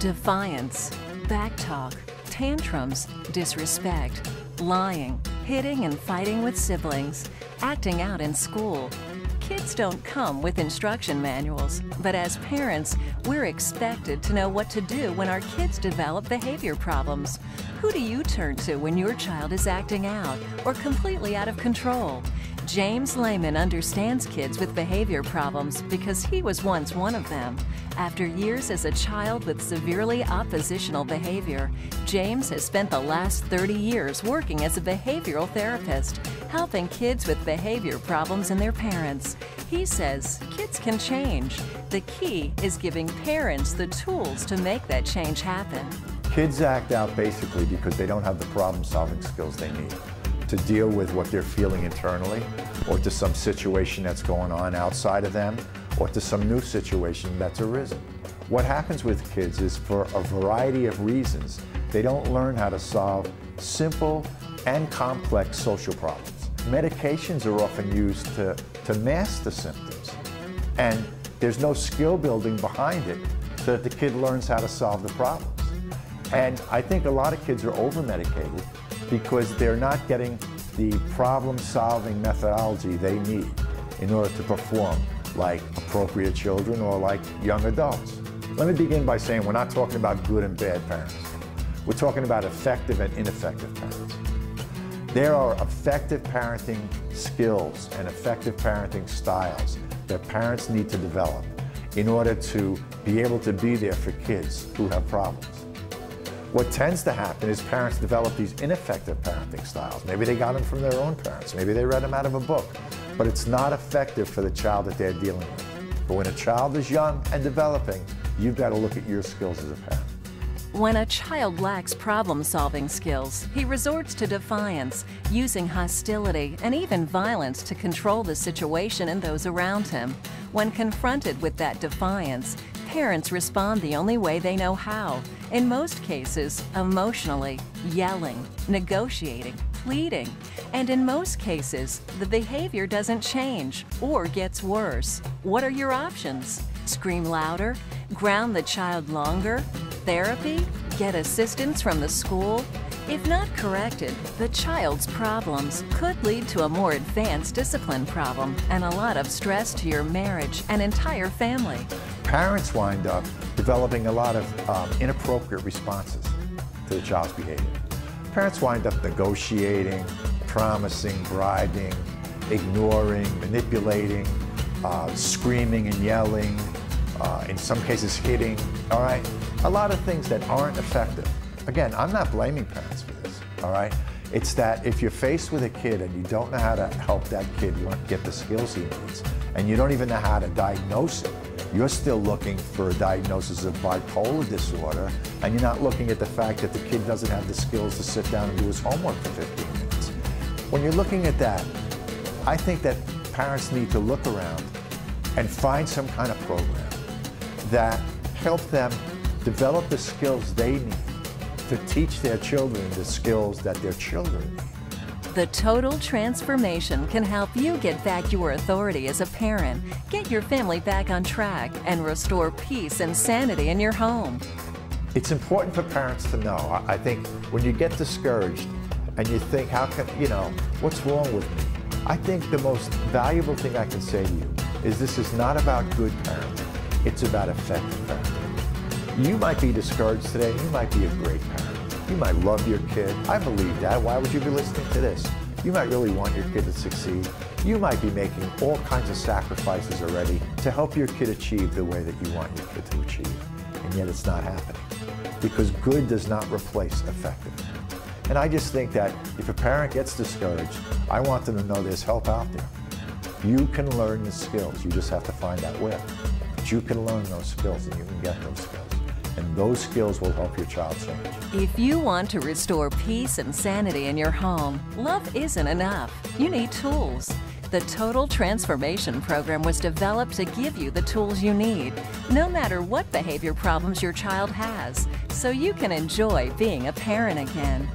Defiance, backtalk, tantrums, disrespect, lying, hitting and fighting with siblings, acting out in school. Kids don't come with instruction manuals, but as parents, we're expected to know what to do when our kids develop behavior problems. Who do you turn to when your child is acting out or completely out of control? James Lehman understands kids with behavior problems because he was once one of them. After years as a child with severely oppositional behavior, James has spent the last 30 years working as a behavioral therapist, helping kids with behavior problems and their parents. He says kids can change. The key is giving parents the tools to make that change happen. Kids act out basically because they don't have the problem-solving skills they need to deal with what they're feeling internally, or to some situation that's going on outside of them, or to some new situation that's arisen. What happens with kids is, for a variety of reasons, they don't learn how to solve simple and complex social problems. Medications are often used to mask the symptoms, and there's no skill building behind it so that the kid learns how to solve the problems. And I think a lot of kids are over-medicated because they're not getting the problem-solving methodology they need in order to perform like appropriate children or like young adults. Let me begin by saying we're not talking about good and bad parents. We're talking about effective and ineffective parents. There are effective parenting skills and effective parenting styles that parents need to develop in order to be able to be there for kids who have problems. What tends to happen is parents develop these ineffective parenting styles. Maybe they got them from their own parents. Maybe they read them out of a book. But it's not effective for the child that they're dealing with. But when a child is young and developing, you've got to look at your skills as a parent. When a child lacks problem-solving skills, he resorts to defiance, using hostility and even violence to control the situation and those around him. When confronted with that defiance, parents respond the only way they know how. In most cases, emotionally, yelling, negotiating, pleading. And in most cases, the behavior doesn't change or gets worse. What are your options? Scream louder? Ground the child longer? Therapy? Get assistance from the school? If not corrected, the child's problems could lead to a more advanced discipline problem and a lot of stress to your marriage and entire family. Parents wind up developing a lot of inappropriate responses to the child's behavior. Parents wind up negotiating, promising, bribing, ignoring, manipulating, screaming and yelling, in some cases hitting, all right? A lot of things that aren't effective. Again, I'm not blaming parents for this, all right? It's that if you're faced with a kid and you don't know how to help that kid get the skills he needs, and you don't even know how to diagnose it, you're still looking for a diagnosis of bipolar disorder, and you're not looking at the fact that the kid doesn't have the skills to sit down and do his homework for 15 minutes. When you're looking at that, I think that parents need to look around and find some kind of program that help them develop the skills they need to teach their children the skills that their children need. The Total Transformation can help you get back your authority as a parent, get your family back on track, and restore peace and sanity in your home. It's important for parents to know. I think when you get discouraged and you think, how can, what's wrong with me? I think the most valuable thing I can say to you is this is not about good parenting. It's about effective parenting. You might be discouraged today. You might be a great parent. You might love your kid. I believe that. Why would you be listening to this? You might really want your kid to succeed. You might be making all kinds of sacrifices already to help your kid achieve the way that you want your kid to achieve. And yet it's not happening. Because good does not replace effective. And I just think that if a parent gets discouraged, I want them to know there's help out there. You can learn the skills. You just have to find out where. But you can learn those skills and you can get those skills. And those skills will help your child change. If you want to restore peace and sanity in your home, love isn't enough. You need tools. The Total Transformation Program was developed to give you the tools you need, no matter what behavior problems your child has, so you can enjoy being a parent again.